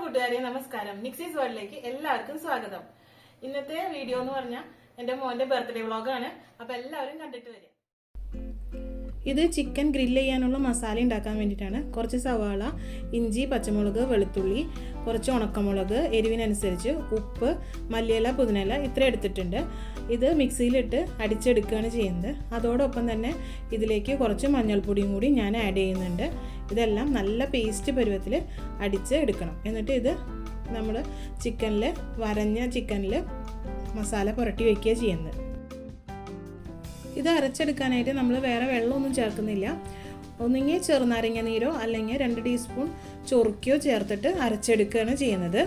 കൂട്ടുകാരെ നമസ്കാരം. നിക്സീസ് വേൾഡിലേക്ക് എല്ലാവർക്കും സ്വാഗതം. ഇന്നത്തെ വീഡിയോ എന്ന് പറഞ്ഞാൽ എന്റെ മോന്റെ ബർത്ത്ഡേ വ്ളോഗാണ്. അപ്പൊ എല്ലാവരും കണ്ടിട്ട് വരിക. ഇത് ചിക്കൻ ഗ്രില്ല് ചെയ്യാനുള്ള മസാല ഉണ്ടാക്കാൻ വേണ്ടിയിട്ടാണ്. കുറച്ച് സവാള, ഇഞ്ചി, പച്ചമുളക്, വെളുത്തുള്ളി, കുറച്ച് ഉണക്കമുളക്, എരിവിനനുസരിച്ച് ഉപ്പ്, മല്ലിയില, പുതിനയില ഇത്ര എടുത്തിട്ടുണ്ട്. ഇത് മിക്സിയിലിട്ട് അടിച്ചെടുക്കുകയാണ് ചെയ്യുന്നത്. അതോടൊപ്പം തന്നെ ഇതിലേക്ക് കുറച്ച് മഞ്ഞൾപ്പൊടിയും കൂടി ഞാൻ ആഡ് ചെയ്യുന്നുണ്ട്. ഇതെല്ലാം നല്ല പേസ്റ്റ് പരുവത്തിൽ അടിച്ച് എടുക്കണം. എന്നിട്ട് ഇത് നമ്മൾ വരഞ്ഞ ചിക്കനിൽ മസാല പുരട്ടി വയ്ക്കുക ചെയ്യുന്നത്. ഇത് അരച്ചെടുക്കാനായിട്ട് നമ്മൾ വേറെ വെള്ളമൊന്നും ചേർക്കുന്നില്ല. ഒന്നുകിൽ ചെറുനാരങ്ങ നീരോ അല്ലെങ്കിൽ 2 ടീസ്പൂൺ ചൊറുക്കിയോ ചേർത്തിട്ട് അരച്ചെടുക്കുകയാണ് ചെയ്യുന്നത്.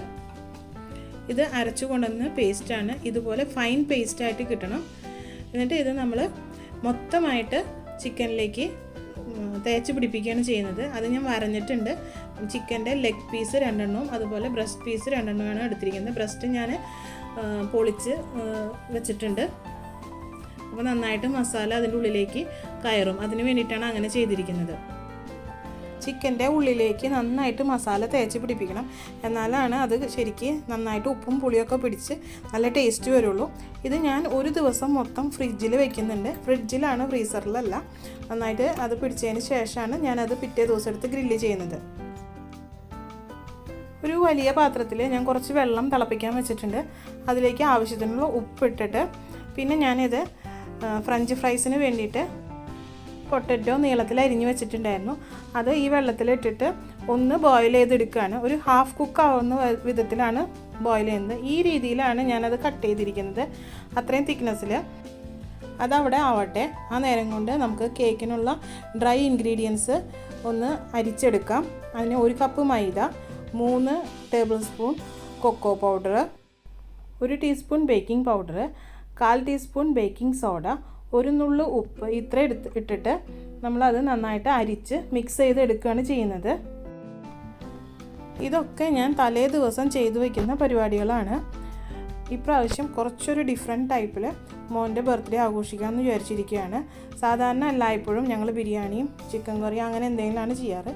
ഇത് അരച്ചു കൊണ്ടുവന്ന പേസ്റ്റാണ്. ഇതുപോലെ ഫൈൻ പേസ്റ്റായിട്ട് കിട്ടണം. എന്നിട്ട് ഇത് നമ്മൾ മൊത്തമായിട്ട് ചിക്കനിലേക്ക് തേച്ച് പിടിപ്പിക്കുകയാണ് ചെയ്യുന്നത്. അത് ഞാൻ വരഞ്ഞിട്ടുണ്ട്. ചിക്കൻ്റെ ലെഗ് പീസ് 2 അതുപോലെ ബ്രസ്റ്റ് പീസ് 2 എടുത്തിരിക്കുന്നത്. ബ്രസ്റ്റ് ഞാൻ പൊളിച്ച് വെച്ചിട്ടുണ്ട്. അപ്പോൾ നന്നായിട്ട് മസാല അതിൻ്റെ ഉള്ളിലേക്ക് കയറും. അതിന് വേണ്ടിയിട്ടാണ് അങ്ങനെ ചെയ്തിരിക്കുന്നത്. ചിക്കൻ്റെ ഉള്ളിലേക്ക് നന്നായിട്ട് മസാല തേച്ച് പിടിപ്പിക്കണം. എന്നാലാണ് അത് ശരിക്ക് നന്നായിട്ട് ഉപ്പും പുളിയൊക്കെ പിടിച്ച് നല്ല ടേസ്റ്റ് വരുള്ളൂ. ഇത് ഞാൻ ഒരു ദിവസം മൊത്തം ഫ്രിഡ്ജിൽ വെക്കുന്നുണ്ട്. ഫ്രിഡ്ജിലാണ്, ഫ്രീസറിലല്ല. നന്നായിട്ട് അത് പിടിച്ചതിന് ശേഷമാണ് ഞാനത് പിറ്റേ ദിവസം എടുത്ത് ഗ്രില്ല് ചെയ്യുന്നത്. ഒരു വലിയ പാത്രത്തിൽ ഞാൻ കുറച്ച് വെള്ളം തിളപ്പിക്കാൻ വെച്ചിട്ടുണ്ട്. അതിലേക്ക് ആവശ്യത്തിനുള്ള ഉപ്പിട്ടിട്ട് പിന്നെ ഞാനിത് ഫ്രഞ്ച് ഫ്രൈസിന് വേണ്ടിയിട്ട് പൊട്ടറ്റോ നീളത്തിൽ അരിഞ്ഞ് വെച്ചിട്ടുണ്ടായിരുന്നു. അത് ഈ വെള്ളത്തിലിട്ടിട്ട് ഒന്ന് ബോയിൽ ചെയ്തെടുക്കുകയാണ്. ഒരു ഹാഫ് കുക്ക് ആവുന്ന വിധത്തിലാണ് ബോയിൽ ചെയ്യുന്നത്. ഈ രീതിയിലാണ് ഞാനത് കട്ട് ചെയ്തിരിക്കുന്നത്, അത്രയും തിക്നെസ്സിൽ. അതവിടെ ആവട്ടെ. ആ നേരം കൊണ്ട് നമുക്ക് കേക്കിനുള്ള ഡ്രൈ ഇൻഗ്രീഡിയൻസ് ഒന്ന് അരിച്ചെടുക്കാം. അതിന് 1 cup maida, 3 table spoon cocoa powder, 1 teaspoon baking powder, 1/4 teaspoon baking soda, 1 നുള്ളു ഉപ്പ്, ഇത്ര ഇട്ടിട്ട് നമ്മളത് നന്നായിട്ട് അരിച്ച് മിക്സ് ചെയ്ത് എടുക്കുകയാണ് ചെയ്യുന്നത്. ഇതൊക്കെ ഞാൻ തലേ ദിവസം ചെയ്തു വയ്ക്കുന്ന പരിപാടികളാണ്. ഇപ്രാവശ്യം കുറച്ചൊരു ഡിഫറെൻറ്റ് ടൈപ്പിൽ മോൻ്റെ ബർത്ത്ഡേ ആഘോഷിക്കാമെന്ന് വിചാരിച്ചിരിക്കുകയാണ്. സാധാരണ എല്ലായ്പ്പോഴും ഞങ്ങൾ ബിരിയാണിയും ചിക്കൻ കറിയും അങ്ങനെ എന്തെങ്കിലുമാണ് ചെയ്യാറ്.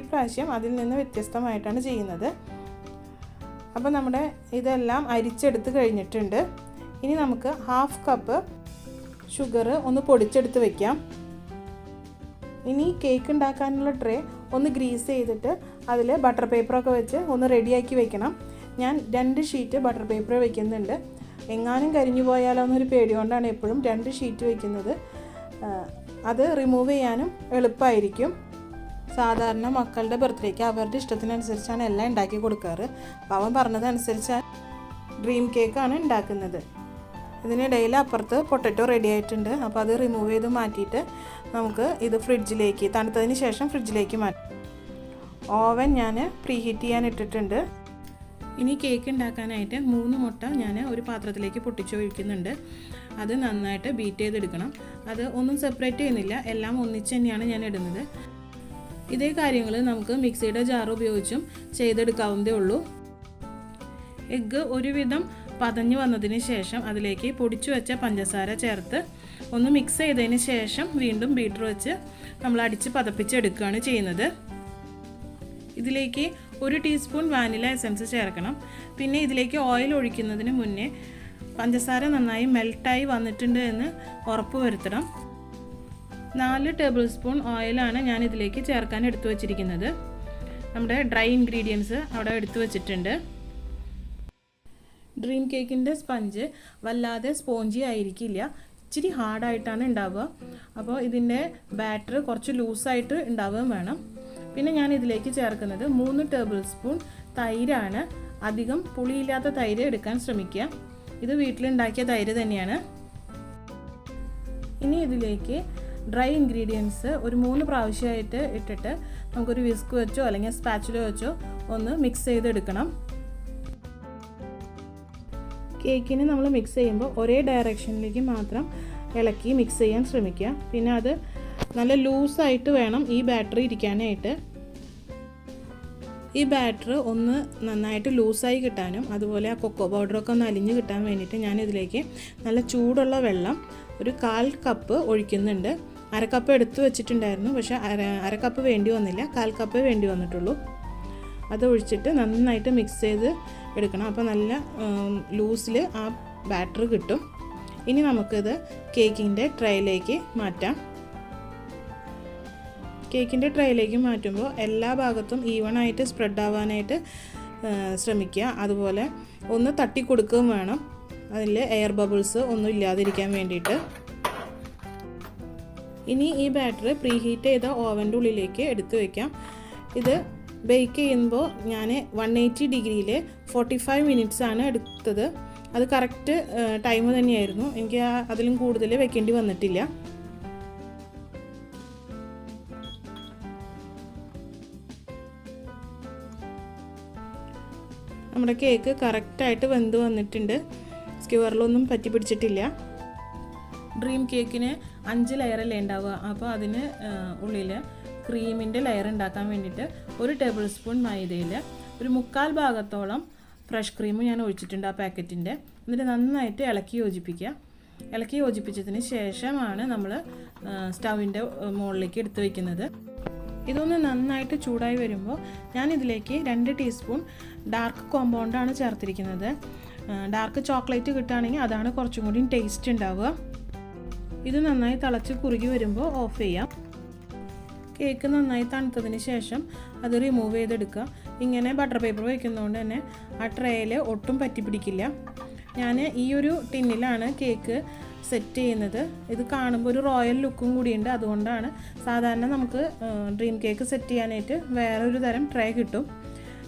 ഇപ്രാവശ്യം അതിൽ നിന്ന് വ്യത്യസ്തമായിട്ടാണ് ചെയ്യുന്നത്. അപ്പോൾ നമ്മുടെ ഇതെല്ലാം അരിച്ചെടുത്ത് കഴിഞ്ഞിട്ടുണ്ട്. ഇനി നമുക്ക് 1/2 കപ്പ് ഷുഗർ ഒന്ന് പൊടിച്ചെടുത്ത് വയ്ക്കാം. ഇനി കേക്ക് ഉണ്ടാക്കാനുള്ള ട്രേ ഒന്ന് ഗ്രീസ് ചെയ്തിട്ട് അതിൽ ബട്ടർ പേപ്പറൊക്കെ വെച്ച് ഒന്ന് റെഡിയാക്കി വെക്കണം. ഞാൻ 2 ഷീറ്റ് ബട്ടർ പേപ്പർ വയ്ക്കുന്നുണ്ട്. എങ്ങാനും കരിഞ്ഞു പോയാലോ എന്നൊരു പേടി കൊണ്ടാണ് എപ്പോഴും 2 ഷീറ്റ് വയ്ക്കുന്നത്. അത് റിമൂവ് ചെയ്യാനും എളുപ്പമായിരിക്കും. സാധാരണ മക്കളുടെ ബർത്ത്ഡേക്ക് അവരുടെ ഇഷ്ടത്തിനനുസരിച്ചാണ് എല്ലാം ഉണ്ടാക്കി കൊടുക്കാറ്. അപ്പോൾ അവൻ പറഞ്ഞതനുസരിച്ച് ഡ്രീം കേക്കാണ് ഉണ്ടാക്കുന്നത്. ഇതിനിടയിൽ അപ്പുറത്ത് പൊട്ടറ്റോ റെഡി ആയിട്ടുണ്ട്. അപ്പോൾ അത് റിമൂവ് ചെയ്ത് മാറ്റിയിട്ട് നമുക്ക് ഇത് ഫ്രിഡ്ജിലേക്ക്, തണുത്തതിന് ശേഷം ഫ്രിഡ്ജിലേക്ക് മാറ്റാം. ഓവൻ ഞാൻ പ്രീ ഹീറ്റ് ചെയ്യാൻ ഇട്ടിട്ടുണ്ട്. ഇനി കേക്ക് ഉണ്ടാക്കാനായിട്ട് 3 മുട്ട ഞാൻ ഒരു പാത്രത്തിലേക്ക് പൊട്ടിച്ചൊഴിക്കുന്നുണ്ട്. അത് നന്നായിട്ട് ബീറ്റ് ചെയ്തെടുക്കണം. അത് ഒന്നും സെപ്പറേറ്റ് ചെയ്യുന്നില്ല, എല്ലാം ഒന്നിച്ച് തന്നെയാണ് ഞാൻ ഇടുന്നത്. ഇതേ കാര്യങ്ങൾ നമുക്ക് മിക്സിയുടെ ജാർ ഉപയോഗിച്ചും ചെയ്തെടുക്കാവുന്നതേ ഉള്ളൂ. എഗ്ഗ് ഒരുവിധം പതഞ്ഞു വന്നതിന് ശേഷം അതിലേക്ക് പൊടിച്ചു വെച്ച പഞ്ചസാര ചേർത്ത് ഒന്ന് മിക്സ് ചെയ്തതിന് ശേഷം വീണ്ടും ബീറ്റർ വെച്ച് നമ്മൾ അടിച്ച് പതപ്പിച്ചെടുക്കുകയാണ് ചെയ്യുന്നത്. ഇതിലേക്ക് 1 ടീസ്പൂൺ വാനില എസൻസ് ചേർക്കണം. പിന്നെ ഇതിലേക്ക് ഓയിൽ ഒഴിക്കുന്നതിന് മുന്നേ പഞ്ചസാര നന്നായി മെൽട്ടായി വന്നിട്ടുണ്ട് എന്ന് ഉറപ്പ് വരുത്തണം. 4 ടേബിൾ സ്പൂൺ ഓയിലാണ് ഞാൻ ഇതിലേക്ക് ചേർക്കാൻ എടുത്തു വച്ചിരിക്കുന്നത്. നമ്മുടെ ഡ്രൈ ഇൻഗ്രീഡിയൻസ് അവിടെ എടുത്തു വച്ചിട്ടുണ്ട്. ഡ്രീം കേക്കിൻ്റെ സ്പഞ്ച് വല്ലാതെ സ്പോഞ്ചി ആയിരിക്കില്ല, ഇച്ചിരി ഹാർഡായിട്ടാണ് ഉണ്ടാവുക. അപ്പോൾ ഇതിൻ്റെ ബാറ്റർ കുറച്ച് ലൂസായിട്ട് ഉണ്ടാവുകയും വേണം. പിന്നെ ഞാൻ ഇതിലേക്ക് ചേർക്കുന്നത് 3 ടേബിൾ സ്പൂൺ തൈരാണ്. അധികം പുളിയില്ലാത്ത തൈര് എടുക്കാൻ ശ്രമിക്കുക. ഇത് വീട്ടിലുണ്ടാക്കിയ തൈര് തന്നെയാണ്. ഇനി ഇതിലേക്ക് ഡ്രൈ ഇൻഗ്രീഡിയൻസ് ഒരു 3 പ്രാവശ്യമായിട്ട് ഇട്ടിട്ട് നമുക്കൊരു വിസ്ക് വെച്ചോ അല്ലെങ്കിൽ സ്പാച്ചുല വെച്ചോ ഒന്ന് മിക്സ് ചെയ്തെടുക്കണം. കേക്കിന് നമ്മൾ മിക്സ് ചെയ്യുമ്പോൾ ഒരേ ഡയറക്ഷനിലേക്ക് മാത്രം ഇളക്കി മിക്സ് ചെയ്യാൻ ശ്രമിക്കുക. പിന്നെ അത് നല്ല ലൂസായിട്ട് വേണം ഈ ബാറ്റർ ഇരിക്കാനായിട്ട്. ഈ ബാറ്റർ ഒന്ന് നന്നായിട്ട് ലൂസായി കിട്ടാനും അതുപോലെ ആ കൊക്കോ പൗഡറൊക്കെ ഒന്ന് അലിഞ്ഞ് കിട്ടാൻ വേണ്ടിയിട്ട് ഞാനിതിലേക്ക് നല്ല ചൂടുള്ള വെള്ളം ഒരു 1/4 കപ്പ് ഒഴിക്കുന്നുണ്ട്. 1/2 കപ്പ് എടുത്തു വെച്ചിട്ടുണ്ടായിരുന്നു, പക്ഷേ 1/2 കപ്പ് വേണ്ടി വന്നില്ല, 1/4 കപ്പേ വേണ്ടി വന്നിട്ടുള്ളൂ. അത് ഒഴിച്ചിട്ട് നന്നായിട്ട് മിക്സ് ചെയ്ത് എടുക്കണം. അപ്പോൾ നല്ല ലൂസിൽ ആ ബാറ്റർ കിട്ടും. ഇനി നമുക്കിത് കേക്കിൻ്റെ ട്രേയിലേക്ക് മാറ്റാം. കേക്കിൻ്റെ ട്രേയിലേക്ക് മാറ്റുമ്പോൾ എല്ലാ ഭാഗത്തും ഈവണായിട്ട് സ്പ്രെഡ് ആവാനായിട്ട് ശ്രമിക്കുക. അതുപോലെ ഒന്ന് തട്ടി കൊടുക്കുകയും വേണം, അതിൽ എയർ ബബിൾസ് ഒന്നും ഇല്ലാതിരിക്കാൻ വേണ്ടിയിട്ട്. ഇനി ഈ ബാറ്റർ പ്രീഹീറ്റ് ചെയ്ത ഓവൻ്റെ ഉള്ളിലേക്ക് എടുത്തു വയ്ക്കാം. ഇത് ബേക്ക് ചെയ്യുമ്പോൾ ഞാൻ 180 ഡിഗ്രിയിൽ 45 മിനിറ്റ്സാണ് എടുത്തത്. അത് കറക്റ്റ് ടൈം തന്നെയായിരുന്നു. എനിക്ക് അതിലും കൂടുതൽ വെക്കേണ്ടി വന്നിട്ടില്ല. നമ്മുടെ കേക്ക് കറക്റ്റായിട്ട് വെന്ത് വന്നിട്ടുണ്ട്. സ്ക്യൂവറിലൊന്നും പറ്റി പിടിച്ചിട്ടില്ല. ഡ്രീം കേക്കിന് 5 ലെയറല്ലേ ഉണ്ടാവുക. അപ്പോൾ അതിന് ഉള്ളിൽ ക്രീമിൻ്റെ ലെയർ ഉണ്ടാക്കാൻ വേണ്ടിയിട്ട് 1 ടേബിൾ സ്പൂൺ മൈദയിൽ 1/4 ഭാഗത്തോളം ഫ്രഷ് ക്രീം ഞാൻ ഒഴിച്ചിട്ടുണ്ട് ആ പാക്കറ്റിൻ്റെ. എന്നിട്ട് നന്നായിട്ട് ഇളക്കി യോജിപ്പിക്കുക. ഇളക്കി യോജിപ്പിച്ചതിന് ശേഷമാണ് നമ്മൾ സ്റ്റൗവിൻ്റെ മുകളിലേക്ക് എടുത്ത് വയ്ക്കുന്നത്. ഇതൊന്ന് നന്നായിട്ട് ചൂടായി വരുമ്പോൾ ഞാൻ ഇതിലേക്ക് 2 ടീസ്പൂൺ ഡാർക്ക് കോമ്പൗണ്ടാണ് ചേർത്തിരിക്കുന്നത്. ഡാർക്ക് ചോക്ലേറ്റ് കിട്ടുകയാണെങ്കിൽ അതാണ് കുറച്ചും കൂടി ടേസ്റ്റ് ഉണ്ടാവുക. ഇത് നന്നായി തിളച്ച് കുറുകി വരുമ്പോൾ ഓഫ് ചെയ്യാം. കേക്ക് നന്നായി തണുത്തതിന് ശേഷം അത് റിമൂവ് ചെയ്തെടുക്കുക. ഇങ്ങനെ ബട്ടർ പേപ്പർ വയ്ക്കുന്നതുകൊണ്ട് തന്നെ ആ ട്രേയിൽ ഒട്ടും പറ്റി പിടിക്കില്ല. ഞാൻ ഈ ഒരു ടിന്നിലാണ് കേക്ക് സെറ്റ് ചെയ്യുന്നത്. ഇത് കാണുമ്പോൾ ഒരു റോയൽ ലുക്കും കൂടിയുണ്ട്. അതുകൊണ്ടാണ് സാധാരണ നമുക്ക് ഡ്രീം കേക്ക് സെറ്റ് ചെയ്യാനായിട്ട് വേറൊരു തരം ട്രേ കിട്ടും.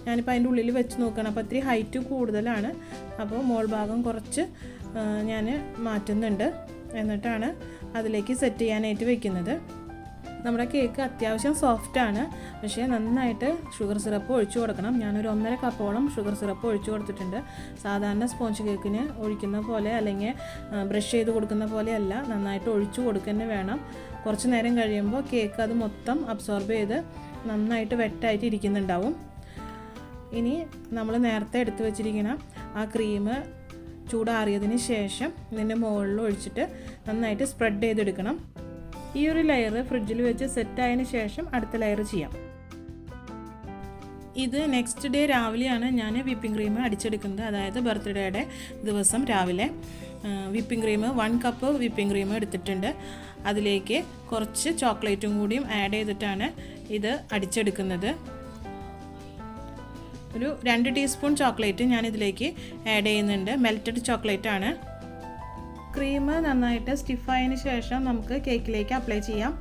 ഞാനിപ്പോൾ അതിൻ്റെ ഉള്ളിൽ വെച്ച് നോക്കണം. അപ്പോൾ ഇത്തിരി ഹൈറ്റ് കൂടുതലാണ്. അപ്പോൾ മോൾ ഭാഗം കുറച്ച് ഞാൻ മാറ്റുന്നുണ്ട്. എന്നിട്ടാണ് അതിലേക്ക് സെറ്റ് ചെയ്യാനായിട്ട് വെക്കുന്നത്. നമ്മുടെ കേക്ക് അത്യാവശ്യം സോഫ്റ്റാണ്. പക്ഷേ നന്നായിട്ട് ഷുഗർ സിറപ്പ് ഒഴിച്ചു കൊടുക്കണം. ഞാനൊരു 1.5 കപ്പോളം ഷുഗർ സിറപ്പ് ഒഴിച്ചു കൊടുത്തിട്ടുണ്ട്. സാധാരണ സ്പോഞ്ച് കേക്കിന് ഒഴിക്കുന്ന പോലെ അല്ലെങ്കിൽ ബ്രഷ് ചെയ്ത് കൊടുക്കുന്ന പോലെയല്ല, നന്നായിട്ട് ഒഴിച്ചു കൊടുക്കുക വേണം. കുറച്ച് നേരം കഴിയുമ്പോൾ കേക്ക് അത് മൊത്തം അബ്സോർബ് ചെയ്ത് നന്നായിട്ട് വെറ്റായിട്ട് ഇരിക്കുന്നുണ്ടാവും. ഇനി നമ്മൾ നേരത്തെ എടുത്തു വെച്ചിരിക്കുന്ന ആ ക്രീം ചൂടാറിയതിന് ശേഷം ഇതിൻ്റെ മുകളിൽ ഒഴിച്ചിട്ട് നന്നായിട്ട് സ്പ്രെഡ് ചെയ്തെടുക്കണം. ഈ ഒരു ലെയർ ഫ്രിഡ്ജിൽ വെച്ച് സെറ്റായതിന് ശേഷം അടുത്ത ലെയർ ചെയ്യാം. ഇത് നെക്സ്റ്റ് ഡേ രാവിലെയാണ് ഞാൻ വിപ്പിംഗ് ക്രീം അടിച്ചെടുക്കുന്നത്. അതായത് ബർത്ത്ഡേയുടെ ദിവസം രാവിലെ whipping cream 1 cup whipping cream എടുത്തിട്ടുണ്ട്. അതിലേക്ക് കുറച്ച് ചോക്ലേറ്റും കൂടിയും ആഡ് ചെയ്തിട്ടാണ് ഇത് അടിച്ചെടുക്കുന്നത്. ഒരു 2 ടീസ്പൂൺ ചോക്ലേറ്റ് ഞാൻ ഇതിലേക്ക് ആഡ് ചെയ്യുന്നുണ്ട്. മെൽറ്റഡ് ചോക്ലേറ്റ് ആണ്. ക്രീം നന്നായിട്ട് സ്റ്റിഫായതിന് ശേഷം നമുക്ക് കേക്കിലേക്ക് അപ്ലൈ ചെയ്യാം.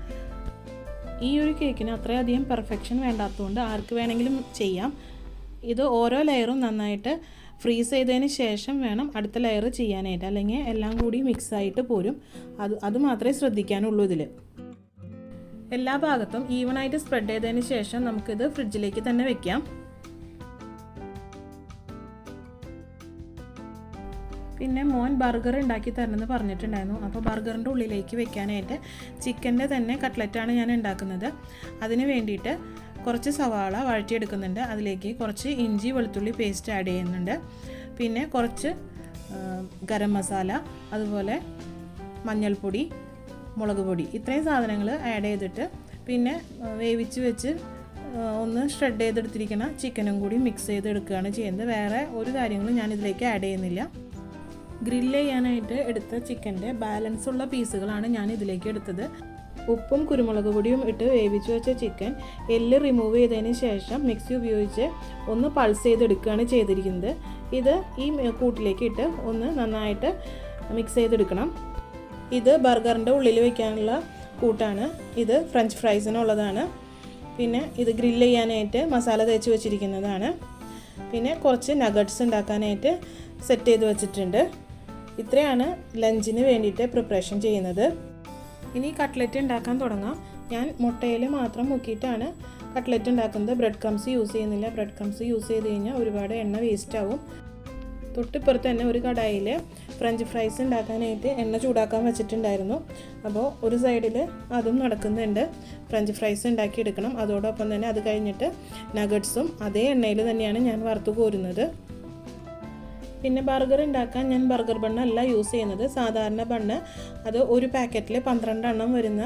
ഈ ഒരു കേക്കിന് അത്രയധികം പെർഫെക്ഷൻ വേണ്ടാത്തതുകൊണ്ട് ആർക്ക് വേണമെങ്കിലും ചെയ്യാം. ഇത് ഓരോ ലെയറും നന്നായിട്ട് ഫ്രീസ് ചെയ്തതിന് ശേഷം വേണം അടുത്ത ലെയർ ചെയ്യാനായിട്ട്, അല്ലെങ്കിൽ എല്ലാം കൂടി മിക്സായിട്ട് പോരും. അത് മാത്രമേ ശ്രദ്ധിക്കാനുള്ളൂ. ഇതിൽ എല്ലാ ഭാഗത്തും ഈവനായിട്ട് സ്പ്രെഡ് ചെയ്തതിന് ശേഷം നമുക്കിത് ഫ്രിഡ്ജിലേക്ക് തന്നെ വെക്കാം. പിന്നെ മോൻ ബർഗർ ഉണ്ടാക്കി തരണമെന്ന് പറഞ്ഞിട്ടുണ്ടായിരുന്നു. അപ്പോൾ ബർഗറിൻ്റെ ഉള്ളിലേക്ക് വെക്കാനായിട്ട് ചിക്കൻ്റെ തന്നെ കട്ട്ലറ്റാണ് ഞാൻ ഉണ്ടാക്കുന്നത്. അതിന് വേണ്ടിയിട്ട് കുറച്ച് സവാള വഴറ്റിയെടുക്കുന്നുണ്ട്. അതിലേക്ക് കുറച്ച് ഇഞ്ചി വെളുത്തുള്ളി പേസ്റ്റ് ആഡ് ചെയ്യുന്നുണ്ട്. പിന്നെ കുറച്ച് ഗരം മസാല, അതുപോലെ മഞ്ഞൾപ്പൊടി, മുളക് പൊടി, ഇത്രയും സാധനങ്ങൾ ആഡ് ചെയ്തിട്ട് പിന്നെ വേവിച്ച് വെച്ച് ഒന്ന് ഷ്രെഡ് ചെയ്തെടുത്തിരിക്കുന്ന ചിക്കനും കൂടി മിക്സ് ചെയ്തെടുക്കുകയാണ് ചെയ്യുന്നത്. വേറെ ഒരു കാര്യങ്ങളും ഞാൻ ഇതിലേക്ക് ആഡ് ചെയ്യുന്നില്ല. ഗ്രില്ല് ചെയ്യാനായിട്ട് എടുത്ത ചിക്കൻ്റെ ബാലൻസ് ഉള്ള പീസുകളാണ് ഞാൻ ഇതിലേക്ക് എടുത്തത്. ഉപ്പും കുരുമുളക് പൊടിയും ഇട്ട് വേവിച്ച് വെച്ച ചിക്കൻ എല്ല് റിമൂവ് ചെയ്തതിന് ശേഷം മിക്സി ഉപയോഗിച്ച് ഒന്ന് പൾസ് ചെയ്തെടുക്കുകയാണ് ചെയ്തിരിക്കുന്നത്. ഇത് ഈ കൂട്ടിലേക്ക് ഇട്ട് ഒന്ന് നന്നായിട്ട് മിക്സ് ചെയ്തെടുക്കണം. ഇത് ബർഗറിൻ്റെ ഉള്ളിൽ വയ്ക്കാനുള്ള കൂട്ടാണ്. ഇത് ഫ്രഞ്ച് ഫ്രൈസിനുള്ളതാണ്. പിന്നെ ഇത് ഗ്രില്ല് ചെയ്യാനായിട്ട് മസാല തേച്ച് വെച്ചിരിക്കുന്നതാണ്. പിന്നെ കുറച്ച് നഗറ്റ്സ് ഉണ്ടാക്കാനായിട്ട് സെറ്റ് ചെയ്ത് വെച്ചിട്ടുണ്ട്. ഇത്രയാണ് ലഞ്ചിന് വേണ്ടിയിട്ട് പ്രിപ്പറേഷൻ ചെയ്യുന്നത്. ഇനി കട്ട്ലറ്റ് ഉണ്ടാക്കാൻ തുടങ്ങാം. ഞാൻ മുട്ടയിൽ മാത്രം മുക്കിയിട്ടാണ് കട്ട്ലറ്റ് ഉണ്ടാക്കുന്നത്. ബ്രെഡ് ക്രംസ് യൂസ് ചെയ്യുന്നില്ല. ബ്രെഡ് ക്രംസ് യൂസ് ചെയ്ത് കഴിഞ്ഞാൽ ഒരുപാട് എണ്ണ വേസ്റ്റ് ആവും. തൊട്ടിപ്പുറത്ത് തന്നെ ഒരു കടായിൽ ഫ്രഞ്ച് ഫ്രൈസ് ഉണ്ടാക്കാനായിട്ട് എണ്ണ ചൂടാക്കാൻ വെച്ചിട്ടുണ്ടായിരുന്നു. അപ്പോൾ ഒരു സൈഡിൽ അതും നടക്കുന്നുണ്ട്. ഫ്രഞ്ച് ഫ്രൈസ് ഉണ്ടാക്കിയെടുക്കണം. അതോടൊപ്പം തന്നെ അത് കഴിഞ്ഞിട്ട് നഗറ്റ്സും അതേ എണ്ണയിൽ തന്നെയാണ് ഞാൻ വറുത്ത് കോരുന്നത്. പിന്നെ ബർഗർ ഉണ്ടാക്കാൻ ഞാൻ ബർഗർ ബണ്ണല്ല യൂസ് ചെയ്യുന്നത്. സാധാരണ ബണ്ണ്, അത് ഒരു പാക്കറ്റിൽ 12 എണ്ണം വരുന്ന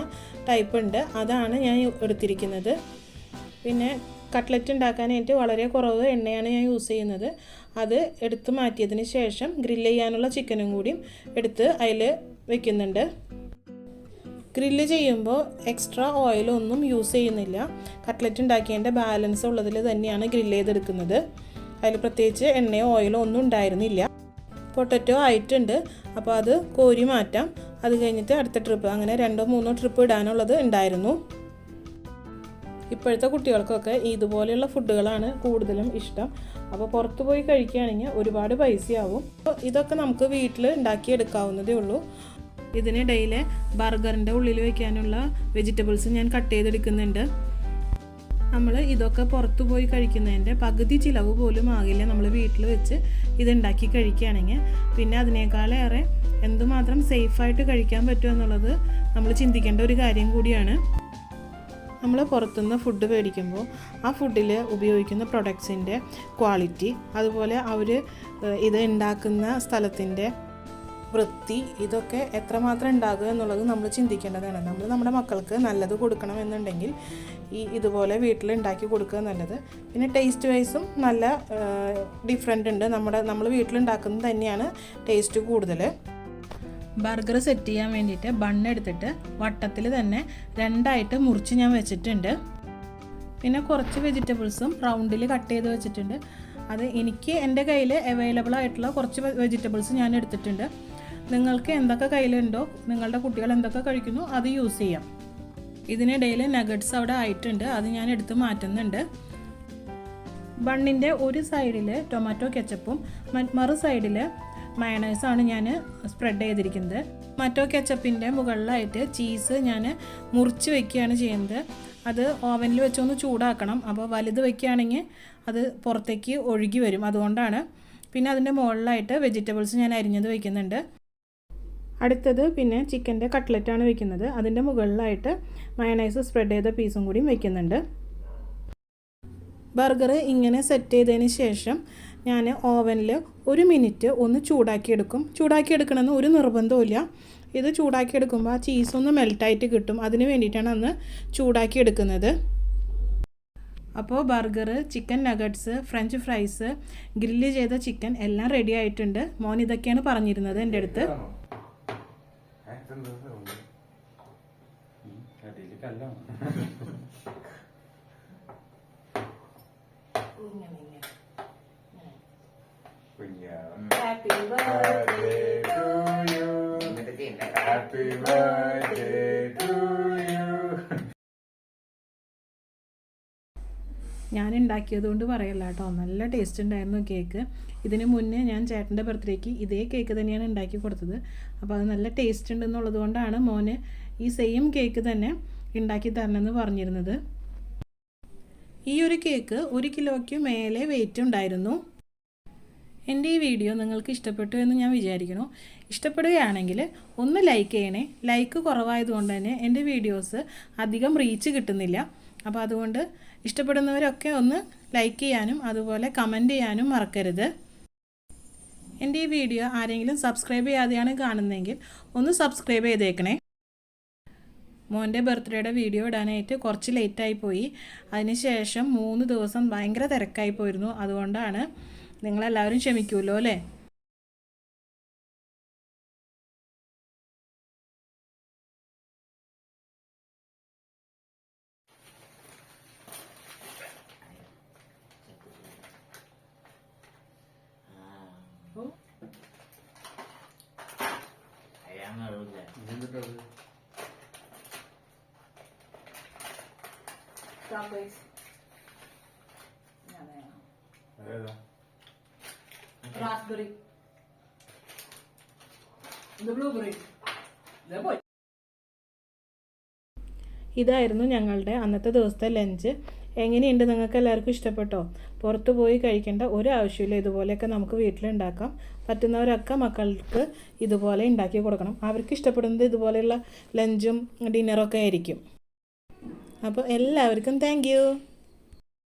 ടൈപ്പ് ഉണ്ട്. അതാണ് ഞാൻ എടുത്തിരിക്കുന്നത്. പിന്നെ കട്ട്ലറ്റ് ഉണ്ടാക്കാനായിട്ട് വളരെ കുറവ് എണ്ണയാണ് ഞാൻ യൂസ് ചെയ്യുന്നത്. അത് എടുത്ത് മാറ്റിയതിന് ശേഷം ഗ്രില്ല് ചെയ്യാനുള്ള ചിക്കനും കൂടി എടുത്ത് അതിൽ വെക്കുന്നുണ്ട്. ഗ്രില്ല് ചെയ്യുമ്പോൾ എക്സ്ട്രാ ഓയിലൊന്നും യൂസ് ചെയ്യുന്നില്ല. കട്ട്ലറ്റ് ഉണ്ടാക്കിയതിൻ്റെ ബാലൻസ് ഉള്ളതിൽ തന്നെയാണ് ഗ്രില്ല് ചെയ്തെടുക്കുന്നത്. അതിൽ പ്രത്യേകിച്ച് എണ്ണയോ ഓയിലോ ഒന്നും ഉണ്ടായിരുന്നില്ല. പൊട്ടറ്റോ ആയിട്ടുണ്ട്, അപ്പോൾ അത് കോരി മാറ്റാം. അത് കഴിഞ്ഞിട്ട് അടുത്ത ട്രിപ്പ്, അങ്ങനെ 2-3 ട്രിപ്പ് ഇടാനുള്ളത് ഉണ്ടായിരുന്നു. ഇപ്പോഴത്തെ കുട്ടികൾക്കൊക്കെ ഇതുപോലെയുള്ള ഫുഡുകളാണ് കൂടുതലും ഇഷ്ടം. അപ്പോൾ പുറത്ത് പോയി കഴിക്കുകയാണെങ്കിൽ ഒരുപാട് പൈസയാവും. അപ്പോൾ ഇതൊക്കെ നമുക്ക് വീട്ടിൽ ഉണ്ടാക്കിയെടുക്കാവുന്നതേ ഉള്ളൂ. ഇതിനിടയിൽ ബർഗറിൻ്റെ ഉള്ളിൽ വയ്ക്കാനുള്ള വെജിറ്റബിൾസ് ഞാൻ കട്ട് ചെയ്തെടുക്കുന്നുണ്ട്. നമ്മൾ ഇതൊക്കെ പുറത്തു പോയി കഴിക്കുന്നതിൻ്റെ പകുതി ചിലവ് പോലും ആകില്ല നമ്മൾ വീട്ടിൽ വെച്ച് ഇതുണ്ടാക്കി കഴിക്കുകയാണെങ്കിൽ. പിന്നെ അതിനേക്കാളേറെ എന്തുമാത്രം സേഫായിട്ട് കഴിക്കാൻ പറ്റുമെന്നുള്ളത് നമ്മൾ ചിന്തിക്കേണ്ട ഒരു കാര്യം കൂടിയാണ്. നമ്മൾ പുറത്തുനിന്ന് ഫുഡ് മേടിക്കുമ്പോൾ ആ ഫുഡിൽ ഉപയോഗിക്കുന്ന പ്രൊഡക്ട്സിൻ്റെ ക്വാളിറ്റി, അതുപോലെ അവർ ഇത് ഉണ്ടാക്കുന്ന സ്ഥലത്തിൻ്റെ വൃത്തി, ഇതൊക്കെ എത്രമാത്രം ഉണ്ടാകുക എന്നുള്ളത് നമ്മൾ ചിന്തിക്കേണ്ടതാണ്. നമ്മൾ നമ്മുടെ മക്കൾക്ക് നല്ലത് കൊടുക്കണമെന്നുണ്ടെങ്കിൽ ഇതുപോലെ വീട്ടിൽ ഉണ്ടാക്കി കൊടുക്കുക നല്ലത്. പിന്നെ ടേസ്റ്റ് വൈസും നല്ല ഡിഫറെൻ്റ് ഉണ്ട്. നമ്മൾ വീട്ടിലുണ്ടാക്കുന്നത് തന്നെയാണ് ടേസ്റ്റ് കൂടുതൽ. ബർഗർ സെറ്റ് ചെയ്യാൻ വേണ്ടിയിട്ട് ബണ്ണെടുത്തിട്ട് വട്ടത്തിൽ തന്നെ 2ആയിട്ട് മുറിച്ച് ഞാൻ വെച്ചിട്ടുണ്ട്. പിന്നെ കുറച്ച് വെജിറ്റബിൾസും റൗണ്ടിൽ കട്ട് ചെയ്ത് വെച്ചിട്ടുണ്ട്. അത് എനിക്ക് എൻ്റെ കയ്യിൽ അവൈലബിൾ ആയിട്ടുള്ള കുറച്ച് വെജിറ്റബിൾസ് ഞാൻ എടുത്തിട്ടുണ്ട്. നിങ്ങൾക്ക് എന്തൊക്കെ കയ്യിലുണ്ടോ, നിങ്ങളുടെ കുട്ടികൾ എന്തൊക്കെ കഴിക്കുന്നു അത് യൂസ് ചെയ്യാം. ഇതിനിടയിൽ നഗറ്റ്സ് അവിടെ ആയിട്ടുണ്ട്, അത് ഞാൻ എടുത്ത് മാറ്റുന്നുണ്ട്. ബണ്ണിൻ്റെ ഒരു സൈഡിൽ ടൊമാറ്റോ കെച്ചപ്പും മറു സൈഡിൽ മയണൈസാണ് ഞാൻ സ്പ്രെഡ് ചെയ്തിരിക്കുന്നത്. ടൊമാറ്റോ കെച്ചപ്പിൻ്റെ മുകളിലായിട്ട് ചീസ് ഞാൻ മുറിച്ച് വയ്ക്കുകയാണ് ചെയ്യുന്നത്. അത് ഓവനിൽ വെച്ചൊന്ന് ചൂടാക്കണം. അപ്പോൾ വലുത് വയ്ക്കുകയാണെങ്കിൽ അത് പുറത്തേക്ക് ഒഴുകി വരും, അതുകൊണ്ടാണ്. പിന്നെ അതിൻ്റെ മുകളിലായിട്ട് വെജിറ്റബിൾസ് ഞാൻ അരിഞ്ഞത് വയ്ക്കുന്നുണ്ട്. അടുത്തത് പിന്നെ ചിക്കൻ്റെ കട്ട്ലറ്റാണ് വയ്ക്കുന്നത്. അതിൻ്റെ മുകളിലായിട്ട് മയണൈസ് സ്പ്രെഡ് ചെയ്ത പീസും കൂടിയും വയ്ക്കുന്നുണ്ട്. ബർഗർ ഇങ്ങനെ സെറ്റ് ചെയ്തതിന് ശേഷം ഞാൻ ഓവനിൽ 1 മിനിറ്റ് ഒന്ന് ചൂടാക്കിയെടുക്കും. ചൂടാക്കിയെടുക്കണമെന്ന് ഒരു നിർബന്ധമില്ല. ഇത് ചൂടാക്കിയെടുക്കുമ്പോൾ ആ ചീസൊന്ന് മെൽറ്റായിട്ട് കിട്ടും. അതിന് വേണ്ടിയിട്ടാണ് അന്ന് ചൂടാക്കിയെടുക്കുന്നത്. അപ്പോൾ burger, chicken nuggets, French fries, grill ചെയ്ത ചിക്കൻ എല്ലാം റെഡി ആയിട്ടുണ്ട്. മോൻ ഇതൊക്കെയാണ് പറഞ്ഞിരുന്നത് എൻ്റെ അടുത്ത്. Happy birthday to you. Happy birthday to you. ഞാൻ ഉണ്ടാക്കിയതുകൊണ്ട് പറയല്ല കേട്ടോ, നല്ല ടേസ്റ്റ് ഉണ്ടായിരുന്നു കേക്ക്. ഇതിന് മുന്നേ ഞാൻ ചേട്ടൻ്റെ ബർത്ത്ഡേക്ക് ഇതേ കേക്ക് തന്നെയാണ് ഉണ്ടാക്കി കൊടുത്തത്. അപ്പോൾ അത് നല്ല ടേസ്റ്റ് ഉണ്ടെന്നുള്ളത് കൊണ്ടാണ് മോന് ഈ സെയിം കേക്ക് തന്നെ ഉണ്ടാക്കി തരണമെന്ന് പറഞ്ഞിരുന്നത്. ഈ ഒരു കേക്ക് 1 കിലോയ്ക്ക് മേലെ വെയിറ്റ് ഉണ്ടായിരുന്നു. എൻ്റെ ഈ വീഡിയോ നിങ്ങൾക്ക് ഇഷ്ടപ്പെട്ടു എന്ന് ഞാൻ വിചാരിക്കുന്നു. ഇഷ്ടപ്പെടുകയാണെങ്കിൽ ഒന്ന് ലൈക്ക് ചെയ്യണേ. ലൈക്ക് കുറവായതുകൊണ്ട് തന്നെ എൻ്റെ വീഡിയോസ് അധികം റീച്ച് കിട്ടുന്നില്ല. അപ്പോൾ അതുകൊണ്ട് ഇഷ്ടപ്പെടുന്നവരൊക്കെ ഒന്ന് ലൈക്ക് ചെയ്യാനും അതുപോലെ കമൻറ്റ് ചെയ്യാനും മറക്കരുത്. എൻ്റെ ഈ വീഡിയോ ആരെങ്കിലും സബ്സ്ക്രൈബ് ചെയ്യാതെയാണ് കാണുന്നതെങ്കിൽ ഒന്ന് സബ്സ്ക്രൈബ് ചെയ്തേക്കണേ. മോൻ്റെ ബർത്ത്ഡേയുടെ വീഡിയോ ഇടാനായിട്ട് കുറച്ച് ലേറ്റായി പോയി. അതിനുശേഷം 3 ദിവസം ഭയങ്കര തിരക്കായി പോയിരുന്നു. അതുകൊണ്ടാണ്. നിങ്ങളെല്ലാവരും ക്ഷമിക്കുമല്ലോ അല്ലേ? Raspberry. The blueberry. The boy. ഇതായിരുന്നു ഞങ്ങളുടെ അന്നത്തെ ദിവസത്തെ ലഞ്ച്. എങ്ങനെയുണ്ട്? നിങ്ങൾക്ക് എല്ലാവർക്കും ഇഷ്ടപ്പെട്ടോ? പുറത്തു പോയി കഴിക്കേണ്ട ഒരു ആവശ്യമില്ല. ഇതുപോലെയൊക്കെ നമുക്ക് വീട്ടിലുണ്ടാക്കാം. പറ്റുന്നവരൊക്കെ മക്കൾക്ക് ഇതുപോലെ ഉണ്ടാക്കി കൊടുക്കണം. അവർക്ക് ഇഷ്ടപ്പെടുന്നത് ഇതുപോലെയുള്ള ലഞ്ചും ഡിന്നറൊക്കെ ആയിരിക്കും. അപ്പോൾ എല്ലാവർക്കും താങ്ക് യു.